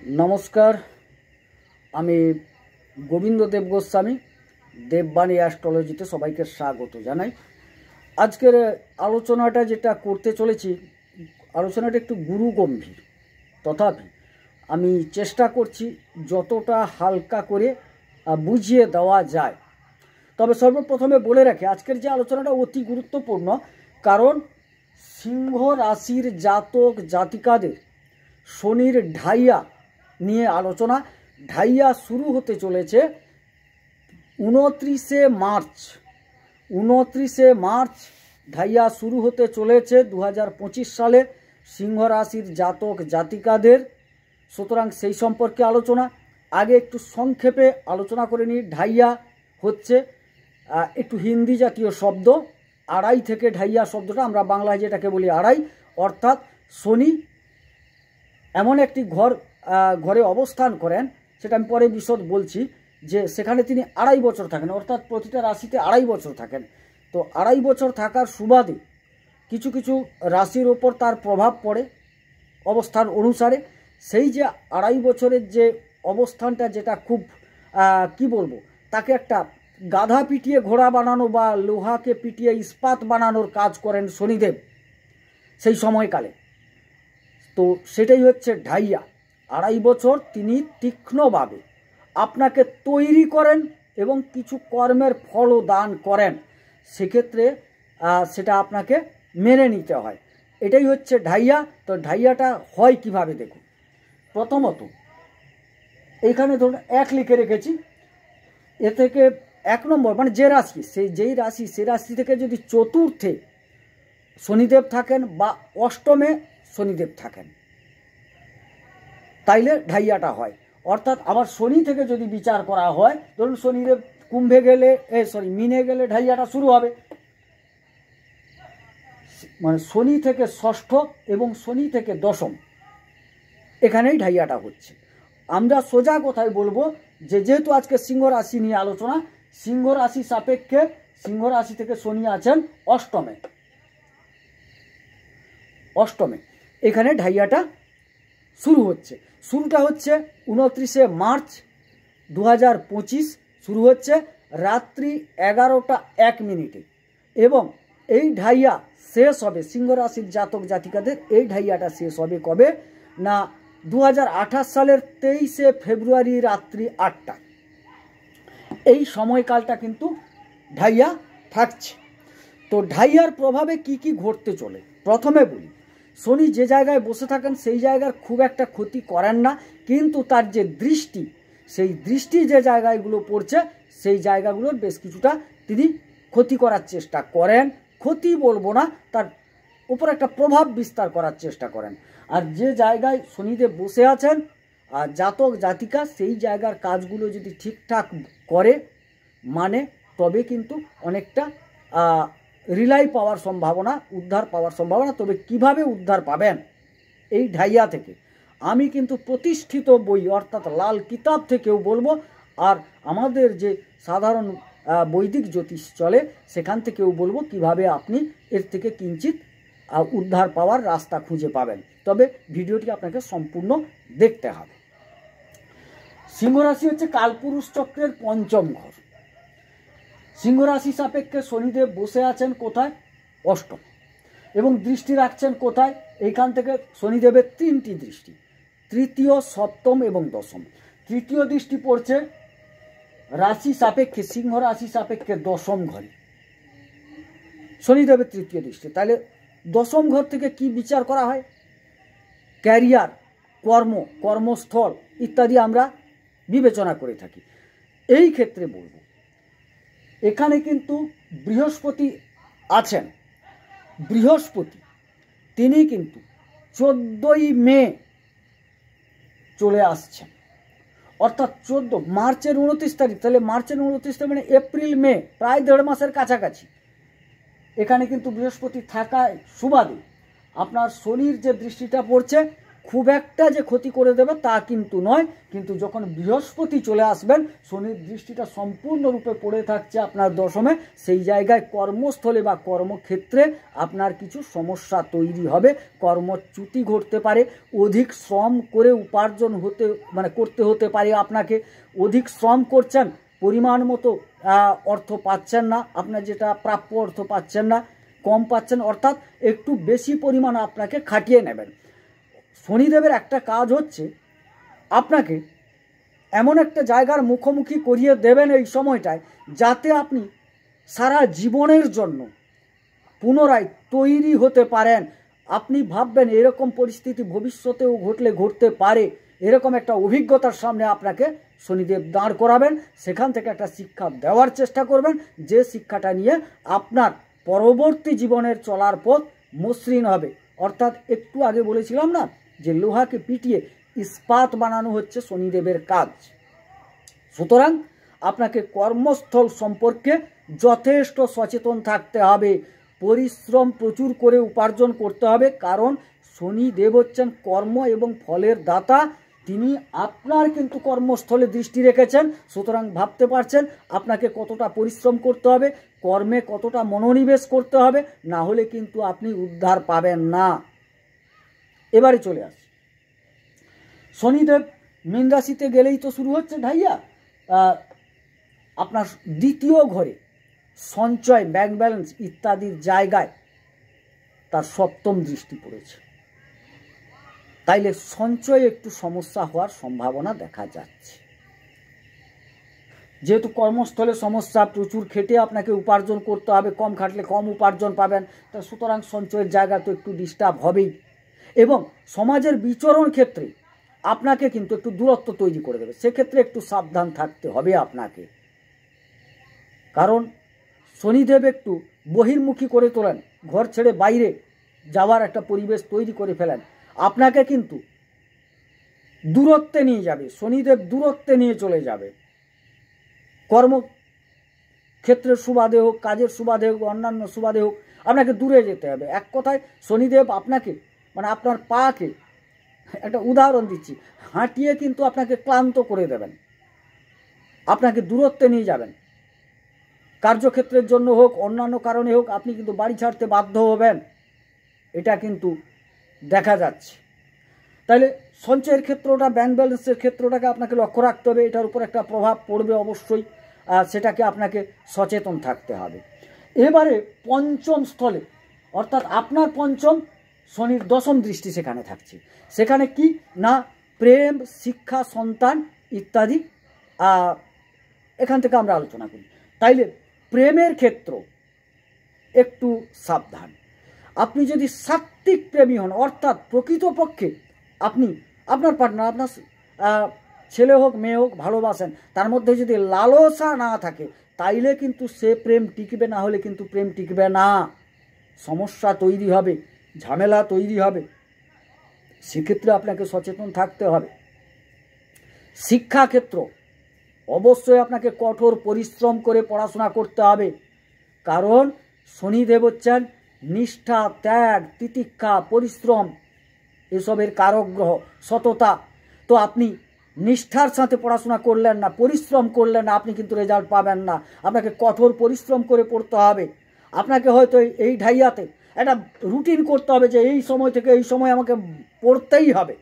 नमस्कार आमी गोविंद देव गोस्वामी देवबाणी एस्ट्रोलॉजीते सबाइके स्वागत जानाई। आजकेर आलोचनाटा जेटा करते चलेछि आलोचनाटा एकटु गुरुगम्भीर, तथापि आमी चेष्टा करछि যতটা हालका करे बुझिए देওয়া যায়। तबे सर्वप्रथमे बोले राखी आजकेर जे आलोचनाटा अति गुरुत्वपूर्ण, कारण सिंह राशिर जातक जातिकादेर शनिर ढाइया निये आलोचना। ढाइया शुरू होते चलेছে 29 मार्च ढाइया शुरू होते चलेছে 2025 साले सिंह राशिर जातक जातिकादेर। सुतरां सेई सम्पर्के आलोचना। आगे एकटु संक्षेपे आलोचना करे नी। ढाइया होच्छे एकटु हिंदी जातीय शब्द। आड़ाई थेके ढाइया शब्दटा आमरा बांगलाय जेटाके बोली आड़ाई, अर्थात शनि एमन एकटी घरे अवस्थान करें, सेटा आमि परे बिशद बोलছি যে সেখানে তিনি আড়াই বছর থাকেন, অর্থাৎ প্রতিটা রাশিতে আড়াই বছর থাকেন। তো আড়াই বছর থাকার সুবাদে কিছু কিছু রাশির ওপর তার প্রভাব পড়ে অবস্থান অনুসারে। সেই যে আড়াই বছরের যে অবস্থানটা, যেটা খুব কি বলবো, তাকে একটা গাধা পিটিয়ে ঘোড়া বানানো বা লোহাকে পিটিয়ে ইস্পাত বানানোর কাজ করেন শনিদেব সেই সময়কালে। তো সেটাই হচ্ছে ঢাইয়া। আড়াই বছর তিনি তীক্ষ্ণভাবে আপনাকে তৈরি করেন এবং কিছু কর্মের ফলও দান করেন। সেক্ষেত্রে সেটা আপনাকে মেনে নিতে হয়। এটাই হচ্ছে ঢাইয়া। তো ঢাইয়াটা হয় কিভাবে দেখুন। প্রথমত এইখানে ধরুন 1 লিখে রেখেছি। এ থেকে 1 নম্বর মানে যে রাশি, যেই রাশি সে রাশি থেকে যদি চতুর্থে শনিদেব থাকেন বা অষ্টমে শনিদেব থাকেন তাইলে ঢাইয়াটা হয়। অর্থাৎ আবার শনি থেকে যদি বিচার করা হয়, ধরুন শনিদেব কুম্ভে গেলে মিনে গেলে ঢাইয়াটা শুরু হবে। মানে শনি থেকে ষষ্ঠ এবং শনি থেকে দশম, এখানেই ঢাইয়াটা হচ্ছে। আমরা সোজা কথায় বলবো যে যেহেতু আজকে সিংহ রাশি নিয়ে আলোচনা, সিংহ রাশি সাপেক্ষে সিংহ রাশি থেকে শনি আছেন অষ্টমে, এখানে ঢাইয়াটা শুরু হচ্ছে। শুরুটা হচ্ছে 29 মার্চ 2025 শুরু হচ্ছে রাত্রি 11টা 1 মিনিটে এবং এই ঢাইয়া শেষ হবে সিংহ রাশির জাতক জাতিকাদের। এই ঢাইয়াটা শেষ হবে কবে না 2028 সালের 23 ফেব্রুয়ারি রাত্রি 8টা। এই সময়কালটা কিন্তু ঢাইয়া থাকছে। তো ঢাইয়ার প্রভাবে কি কি ঘটতে চলে প্রথমে বলি। শনি যে জায়গায় বসে থাকেন সেই জায়গার খুব একটা ক্ষতি করেন না, কিন্তু তার যে দৃষ্টি, সেই দৃষ্টি যে জায়গাগুলো পড়ছে সেই জায়গাগুলোর বেশ কিছুটা তিনি ক্ষতি করার চেষ্টা করেন। ক্ষতি বলবো না, তার উপর একটা প্রভাব বিস্তার করার চেষ্টা করেন। আর যে জায়গায় শনিদেব বসে আছেন আর জাতক জাতিকা সেই জায়গার কাজগুলো যদি ঠিকঠাক করে মানে তবে কিন্তু অনেকটা রিলাই পাওয়ার সম্ভাবনা, উদ্ধার পাওয়ার সম্ভাবনা। তবে কিভাবে উদ্ধার পাবেন এই ঢাইয়া থেকে আমি কিন্তু প্রতিষ্ঠিত বই অর্থাৎ লাল কিতাব থেকেও বলবো, আর আমাদের যে সাধারণ বৈদিক জ্যোতিষ চলে সেখান থেকেও বলবো কিভাবে আপনি এর থেকে কিঞ্চিত উদ্ধার পাওয়ার রাস্তা খুঁজে পাবেন। তবে ভিডিওটি আপনাকে সম্পূর্ণ দেখতে হবে। সিংহ রাশি হচ্ছে কালপুরুষ চক্রের পঞ্চম ঘর। সিংহ রাশি সাপেক্ষে শনিদেব বসে আছেন কোথায়? অষ্টম। এবং দৃষ্টি রাখছেন কোথায়? এইখান থেকে শনিদেবের 3টি দৃষ্টি, তৃতীয়, সপ্তম এবং দশম। তৃতীয় দৃষ্টি পড়ছে রাশি সাপেক্ষে সিংহ রাশি সাপেক্ষে দশম ঘরে শনিদেবের তৃতীয় দৃষ্টি। তাহলে দশম ঘর থেকে কি বিচার করা হয়? ক্যারিয়ার, কর্মস্থল ইত্যাদি আমরা বিবেচনা করে থাকি। এই ক্ষেত্রে বলবো এখানে কিন্তু বৃহস্পতি আছেন। বৃহস্পতি তিনি কিন্তু 14ই মে চলে আসছেন, অর্থাৎ মার্চের 29 তারিখ। তাহলে মার্চের 29 তারিখ মানে এপ্রিল মে, প্রায় 1.5 মাসের কাছাকাছি এখানে কিন্তু বৃহস্পতি থাকায় সুবাদে আপনার শনির যে দৃষ্টিটা পড়ছে খুব একটা যে ক্ষতি করে দেবে তা কিন্তু নয়, কিন্তু যখন বৃহস্পতি চলে আসবেন, শনির দৃষ্টিটা সম্পূর্ণরূপে পড়ে থাকছে আপনার দশমে, সেই জায়গায় কর্মস্থলে বা কর্মক্ষেত্রে আপনার কিছু সমস্যা তৈরি হবে, কর্মচ্যুতি ঘটতে পারে, অধিক শ্রম করে উপার্জন করতে হতে পারে, আপনাকে অধিক শ্রম করছেন, পরিমাণ মতো অর্থ পাচ্ছেন না, আপনার যেটা প্রাপ্য অর্থ পাচ্ছেন না, কম পাচ্ছেন, অর্থাৎ একটু বেশি পরিমাণ আপনাকে খাটিয়ে নেবেন। শনিদেবের একটা কাজ হচ্ছে আপনাকে এমন একটা জায়গার মুখোমুখি করিয়ে দেবেন এই সময়টায়, যাতে আপনি সারা জীবনের জন্য পুনরায় তৈরি হতে পারেন। আপনি ভাববেন এরকম পরিস্থিতি ভবিষ্যতেও ঘটতে পারে, এরকম একটা অভিজ্ঞতার সামনে আপনাকে শনিদেব দাঁড় করাবেন, সেখান থেকে একটা শিক্ষা দেওয়ার চেষ্টা করবেন, যে শিক্ষাটা নিয়ে আপনার পরবর্তী জীবনের চলার পথ মসৃণ হবে। অর্থাৎ একটু আগে বলেছিলাম না যে লোহাকে পিটিয়ে ইস্পাত বানানো হচ্ছে শনিদেবের কাজ। সুতরাং আপনাকে কর্মস্থল সম্পর্কে যথেষ্ট সচেতন থাকতে হবে, পরিশ্রম প্রচুর করে উপার্জন করতে হবে, কারণ শনিদেব হচ্ছেন কর্ম এবং ফলের দাতা, তিনি আপনার কিন্তু কর্মস্থলে দৃষ্টি রেখেছেন। সুতরাং ভাবতে পারছেন আপনাকে কতটা পরিশ্রম করতে হবে, কর্মে কতটা মনোনিবেশ করতে হবে, না হলে কিন্তু আপনি উদ্ধার পাবেন না। এবারে চলে আসি, শনিদেব মীন রাশিতে গেলেই তো শুরু হচ্ছে ঢাইয়া। আপনার দ্বিতীয় ঘরে সঞ্চয়, ব্যাংক ব্যালেন্স ইত্যাদির জায়গায় তার সপ্তম দৃষ্টি পড়েছে, তাইলে সঞ্চয়ে একটু সমস্যা হওয়ার সম্ভাবনা দেখা যাচ্ছে। যেহেতু কর্মস্থলে সমস্যা, প্রচুর খেটে আপনাকে উপার্জন করতে হবে, কম খাটলে কম উপার্জন পাবেন, তা সুতরাং সঞ্চয়ের জায়গা তো একটু ডিস্টার্ব হবেই। এবং সমাজের বিচরণ ক্ষেত্রে আপনাকে কিন্তু একটু দূরত্ব তৈরি করে দেবে, সেক্ষেত্রে একটু সাবধান থাকতে হবে আপনাকে, কারণ শনিদেব একটু বহির্মুখী করে তোলেন, ঘর ছেড়ে বাইরে যাওয়ার একটা পরিবেশ তৈরি করে ফেলেন, আপনাকে কিন্তু দূরত্বে নিয়ে যাবে, শনিদেব দূরত্বে নিয়ে চলে যাবে। কর্মক্ষেত্রের সুবাদে হোক, কাজের সুবাদে হোক, অন্যান্য সুবাদে হোক, আপনাকে দূরে যেতে হবে। এক কথায় শনিদেব আপনাকে আপনার পাকে, একটা উদাহরণ দিচ্ছি, হাঁটিয়ে কিন্তু আপনাকে ক্লান্ত করে দেবেন, আপনাকে দূরত্বে নিয়ে যাবেন, কার্যক্ষেত্রের জন্য হোক, অন্যান্য কারণে হোক, আপনি কিন্তু বাড়ি ছাড়তে বাধ্য হবেন, এটা কিন্তু দেখা যাচ্ছে। তাহলে সঞ্চয়ের ক্ষেত্রটা, ব্যাংক ব্যালেন্সের ক্ষেত্রটাকে আপনাকে লক্ষ্য রাখতে হবে, এটার উপর একটা প্রভাব পড়বে অবশ্যই, সেটাকে আপনাকে সচেতন থাকতে হবে। এবারে পঞ্চম স্থলে, অর্থাৎ আপনার পঞ্চম, শনির দশম দৃষ্টি সেখানে থাকছে, সেখানে কি না প্রেম, শিক্ষা, সন্তান ইত্যাদি, এখান থেকে আমরা আলোচনা করি। তাইলে প্রেমের ক্ষেত্র একটু সাবধান। আপনি যদি সাত্ত্বিক প্রেমী হন, অর্থাৎ প্রকৃতপক্ষে আপনি আপনার পার্টনার, আপনার ছেলে হোক মেয়ে হোক ভালোবাসেন, তার মধ্যে যদি লালসা না থাকে, তাইলে কিন্তু সে প্রেম টিকবে, না হলে কিন্তু প্রেম টিকবে না, সমস্যা তৈরি হবে, ঝামেলা তৈরি হবে, সেক্ষেত্রে আপনাকে সচেতন থাকতে হবে। শিক্ষাক্ষেত্র অবশ্যই আপনাকে কঠোর পরিশ্রম করে পড়াশোনা করতে হবে, কারণ শনিদেব হচ্ছেন নিষ্ঠা, ত্যাগ, তিতিক্ষা, পরিশ্রম এসবের কারক গ্রহ, সততা। তো আপনি নিষ্ঠার সাথে পড়াশোনা করলেন না, পরিশ্রম করলেন না, আপনি কিন্তু রেজাল্ট পাবেন না। আপনাকে কঠোর পরিশ্রম করে পড়তে হবে, আপনাকে হয়তো এই ঢাইয়াতে একটা রুটিন করতে হবে যে এই সময় থেকে এই সময় আমাকে পড়তেই হবে,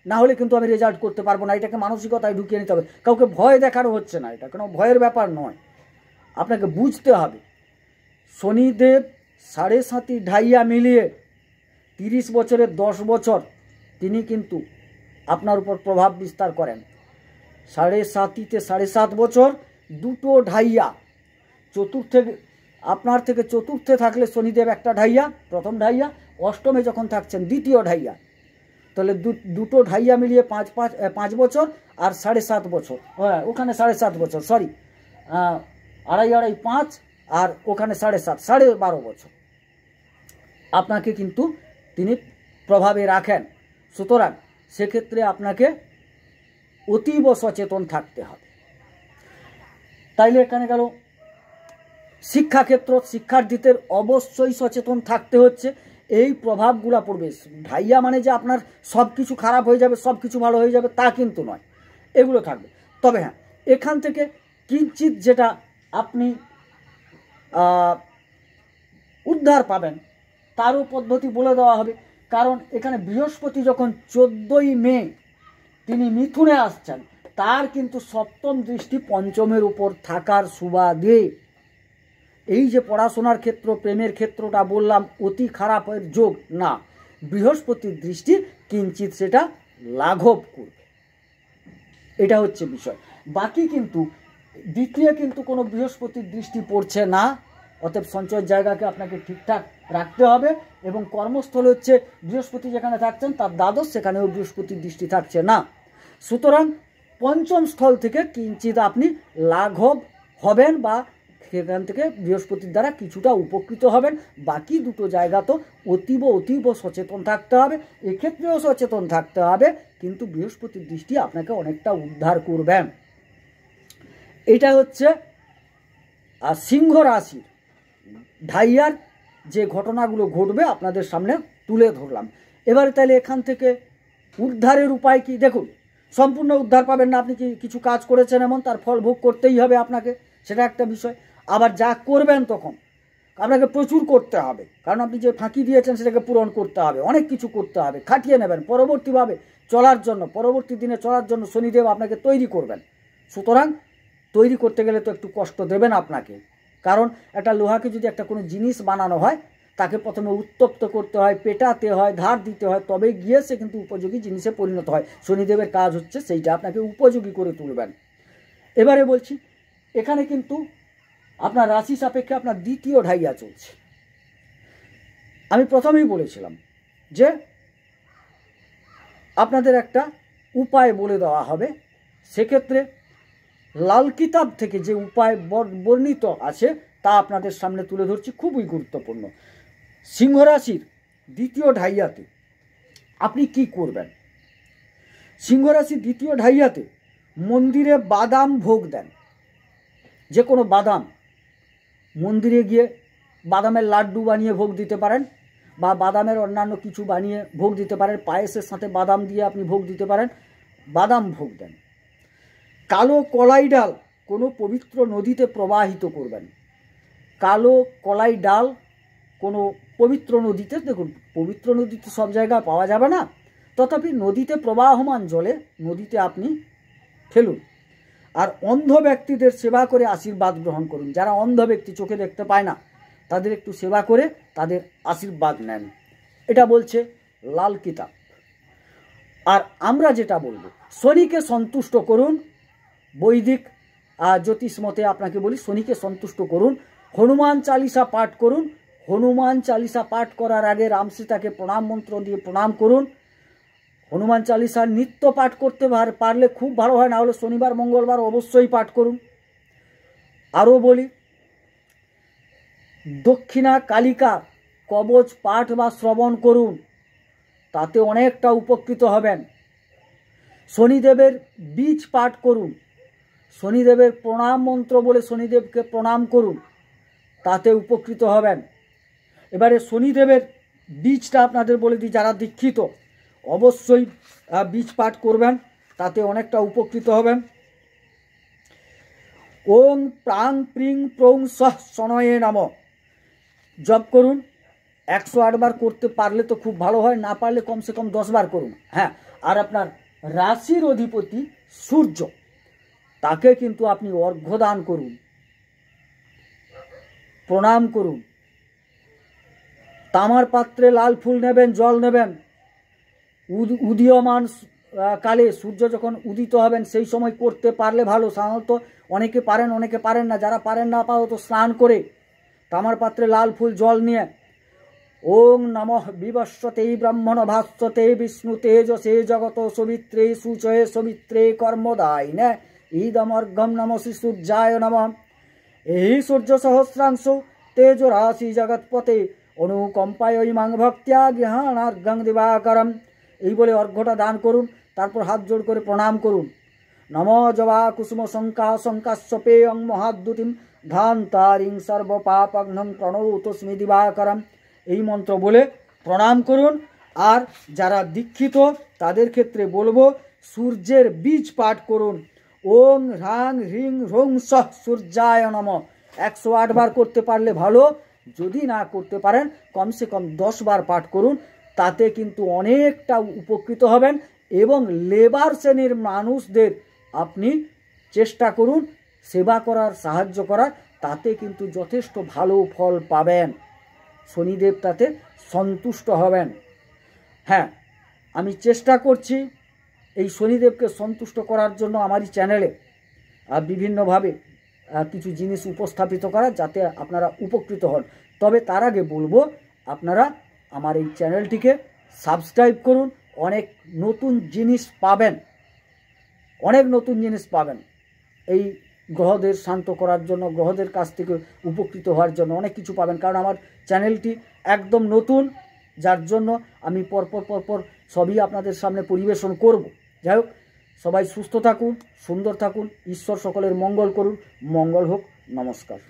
না হলে কিন্তু আমি রেজাল্ট করতে পারবো না, এটাকে মানসিকতায় ঢুকিয়ে নিতে হবে। কাউকে ভয় দেখানো হচ্ছে না, এটা কোনো ভয়ের ব্যাপার নয়, আপনাকে বুঝতে হবে। শনিদেব 7.5 ঢাইয়া মিলিয়ে 30 বছরের 10 বছর তিনি কিন্তু আপনার উপর প্রভাব বিস্তার করেন। 7.5-তে 7.5 বছর, দুটো ঢাইয়া, চতুর্থে আপনার থেকে চতুর্থে থাকলে শনিদেব একটা ঢাইয়া, প্রথম ঢাইয়া, অষ্টমে যখন থাকছেন দ্বিতীয় ঢাইয়া, তাহলে দুটো ঢাইয়া মিলিয়ে 5 বছর আর 7.5 বছর, হ্যাঁ ওখানে 7.5 বছর, সরি 2.5 5 আর ওখানে 7.5, 12.5 বছর আপনাকে কিন্তু তিনি প্রভাবে রাখেন। সুতরাং সেক্ষেত্রে আপনাকে অতীব সচেতন থাকতে হবে। তাইলে এখানে গেল শিক্ষাক্ষেত্র, শিক্ষার্থীদের অবশ্যই সচেতন থাকতে হচ্ছে। এই প্রভাবগুলো পড়বে। ঢাইয়া মানে যে আপনার সব কিছু খারাপ হয়ে যাবে, সব কিছু ভালো হয়ে যাবে তা কিন্তু নয়, এগুলো থাকবে। তবে হ্যাঁ, এখান থেকে কিঞ্চিত যেটা আপনি উদ্ধার পাবেন তারও পদ্ধতি বলে দেওয়া হবে। কারণ এখানে বৃহস্পতি যখন 14ই মে তিনি মিথুনে আসছেন, তার কিন্তু সপ্তম দৃষ্টি পঞ্চমের উপর থাকার সুবাদে এই যে পড়াশোনার ক্ষেত্র, প্রেমের ক্ষেত্রটা বললাম অতি খারাপের যোগ না, বৃহস্পতির দৃষ্টি কিঞ্চিত সেটা লাঘব করবে, এটা হচ্ছে বিষয়। বাকি কিন্তু দ্বিতীয় কিন্তু কোনো বৃহস্পতির দৃষ্টি পড়ছে না, অতএব সঞ্চয়ের জায়গাকে আপনাকে ঠিকঠাক রাখতে হবে। এবং কর্মস্থল হচ্ছে বৃহস্পতি যেখানে থাকছেন তার দ্বাদশ, সেখানেও বৃহস্পতির দৃষ্টি থাকছে না। সুতরাং পঞ্চম স্থল থেকে কিঞ্চিত আপনি লাঘব হবেন বা সেখান থেকে বৃহস্পতির দ্বারা কিছুটা উপকৃত হবেন। বাকি দুটো জায়গা তো অতীব সচেতন থাকতে হবে, এক্ষেত্রেও সচেতন থাকতে হবে, কিন্তু বৃহস্পতির দৃষ্টি আপনাকে অনেকটা উদ্ধার করবেন। এটা হচ্ছে সিংহ রাশির ঢাইয়ার যে ঘটনাগুলো ঘটবে আপনাদের সামনে তুলে ধরলাম। এবারে তাহলে এখান থেকে উদ্ধারের উপায় কি? দেখুন, সম্পূর্ণ উদ্ধার পাবেন না, আপনি কিছু কাজ করেছেন এমন তার ফল ভোগ করতেই হবে আপনাকে, সেটা একটা বিষয়। আবার যা করবেন তখন আপনাকে প্রচুর করতে হবে, কারণ আপনি যে ফাঁকি দিয়েছেন সেটাকে পূরণ করতে হবে, অনেক কিছু করতে হবে, খাটিয়ে নেবেন পরবর্তীভাবে চলার জন্য, পরবর্তী দিনে চলার জন্য শনিদেব আপনাকে তৈরি করবেন। সুতরাং তৈরি করতে গেলে তো একটু কষ্ট দেবেন আপনাকে, কারণ একটা লোহাকে যদি একটা কোনো জিনিস বানানো হয় তাকে প্রথমে উত্তপ্ত করতে হয়, পেটাতে হয়, ধার দিতে হয়, তবে গিয়ে সে কিন্তু উপযোগী জিনিসে পরিণত হয়। শনিদেবের কাজ হচ্ছে সেইটা আপনাকে উপযোগী করে তুলবেন। এবারে বলছি, এখানে কিন্তু আপনার রাশি সাপেক্ষে আপনার দ্বিতীয় ঢাইয়া চলছে। আমি প্রথমেই বলেছিলাম যে আপনাদের একটা উপায় বলে দেওয়া হবে, সেক্ষেত্রে লাল কিতাব থেকে যে উপায় বর্ণিত আছে তা আপনাদের সামনে তুলে ধরছি, খুবই গুরুত্বপূর্ণ। সিংহ রাশির দ্বিতীয় ঢাইয়াতে আপনি কি করবেন? সিংহ রাশির দ্বিতীয় ঢাইয়াতে মন্দিরে বাদাম ভোগ দেন, যে কোনো বাদাম মন্দিরে গিয়ে বাদামের লাড্ডু বানিয়ে ভোগ দিতে পারেন, বা বাদামের অন্যান্য কিছু বানিয়ে ভোগ দিতে পারেন, পায়েসের সাথে বাদাম দিয়ে আপনি ভোগ দিতে পারেন, বাদাম ভোগ দেন। কালো কলাই ডাল কোনো পবিত্র নদীতে প্রবাহিত করবেন। কালো কলাই ডাল কোনো পবিত্র নদীতে, দেখুন পবিত্র নদীতে সব জায়গায় পাওয়া যাবে না, তথাপি নদীতে প্রবাহমান জলে নদীতে আপনি ফেলুন। আর অন্ধ ব্যক্তিদের সেবা করে আশীর্বাদ গ্রহণ করুন। যারা অন্ধ ব্যক্তি, চোখে দেখতে পায় না, তাদের একটু সেবা করে তাদের আশীর্বাদ নেন, এটা বলছে লাল কিতাব। আর আমরা যেটা বলবো, শনিকে সন্তুষ্ট করুন। বৈদিক জ্যোতিষ মতে আপনাকে বলি, শনিকে সন্তুষ্ট করুন, হনুমান চালিসা পাঠ করুন। হনুমান চালিসা পাঠ করার আগে রাম সীতাকে প্রণাম মন্ত্র দিয়ে প্রণাম করুন। হনুমান চালিসা নিত্য পাঠ করতে পারলে খুব ভালো হয়, না হলে শনিবার মঙ্গলবার অবশ্যই পাঠ করুন। আরও বলি, দক্ষিণা কালিকা কবচ পাঠ বা শ্রবণ করুন, তাতে অনেকটা উপকৃত হবেন। শনিদেবের বীজ পাঠ করুন, শনিদেবের প্রণাম মন্ত্র বলে শনিদেবকে প্রণাম করুন, তাতে উপকৃত হবেন। এবারে শনিদেবের বীজটা আপনাদের বলে দিই, যারা দীক্ষিত অবশ্যই বীজ পাঠ করবেন, তাতে অনেকটা উপকৃত হবেন। ওং প্রাং প্রিং প্রং সহ শনয়ে নমঃ জপ করুন। 108 বার করতে পারলে তো খুব ভালো হয়, না পারলে কমসে কম 10 বার করুন। হ্যাঁ, আর আপনার রাশির অধিপতি সূর্য, তাকে কিন্তু আপনি অর্ঘ্য দান করুন, প্রণাম করুন। তামার পাত্রে লাল ফুল নেবেন, জল নেবেন। উদীয়মান কালে সূর্য যখন উদিত হবেন সেই সময় করতে পারলে ভালো। সাধারণত অনেকে পারেন, অনেকে পারেন না। যারা পারেন না, আপাতত স্নান করে তামার পাত্রে লাল ফুল জল নিয়ে ওং নমঃ বিবস্বতে ব্রহ্মণ ভাস্বতে বিষ্ণু তেজসে জগত সবিত্রে সুচয়ে সবিত্রে কর্মদায়িনে ঈদমর্ঘম নমঃ সূর্যায় নমঃ। এই সূর্য সহস্রাংশ তেজ রাশি জগৎপতে অনুকম্পায় ইমাং ভক্ত্যা গৃহাণার্ঘং দিবাকরম। এই বলে অর্ঘ্যটা দান করুন, তারপর হাত জোড় করে প্রণাম করুন। নম জবা কুসুম শঙ্কা শঙ্কাশ্বপেয়ং মহাদ্যুতিম ধান্তারিং সর্বপাপঘ্নং প্রণৌতস্মি দিবাকরম। এই মন্ত্র বলে প্রণাম করুন। আর যারা দীক্ষিত তাদের ক্ষেত্রে বলবো সূর্যের বীজ পাঠ করুন। ওং হ্রাং হ্রিং হ্রং সঃ সূর্যায় নমঃ 108 বার করতে পারলে ভালো, যদি না করতে পারেন কমসে কম 10 বার পাঠ করুন। তাতে কিন্তু অনেকটা উপকৃত হবেন। এবং লেবার শ্রেণীর মানুষদের আপনি চেষ্টা করুন সেবা করার, সাহায্য করার, তাতে কিন্তু যথেষ্ট ভালো ফল পাবেন। শনিদেব তাতে সন্তুষ্ট হবেন। হ্যাঁ, আমি চেষ্টা করছি এই শনিদেবকে সন্তুষ্ট করার জন্য আমারই চ্যানেলে বিভিন্নভাবে কিছু জিনিস উপস্থাপিত করা, যাতে আপনারা উপকৃত হন। তবে তার আগে বলবো আপনারা আমার এই চ্যানেলটিকে সাবস্ক্রাইব করুন। অনেক নতুন জিনিস পাবেন, অনেক নতুন জিনিস পাবেন এই গ্রহদের শান্ত করার জন্য, গ্রহদের কাছ থেকে উপকৃত হওয়ার জন্য অনেক কিছু পাবেন। কারণ আমার চ্যানেলটি একদম নতুন, যার জন্য আমি পরপর সবই আপনাদের সামনে পরিবেশন করব। যাই হোক, সবাই সুস্থ থাকুন, সুন্দর থাকুন, ঈশ্বর সকলের মঙ্গল করুন। মঙ্গল হোক। নমস্কার।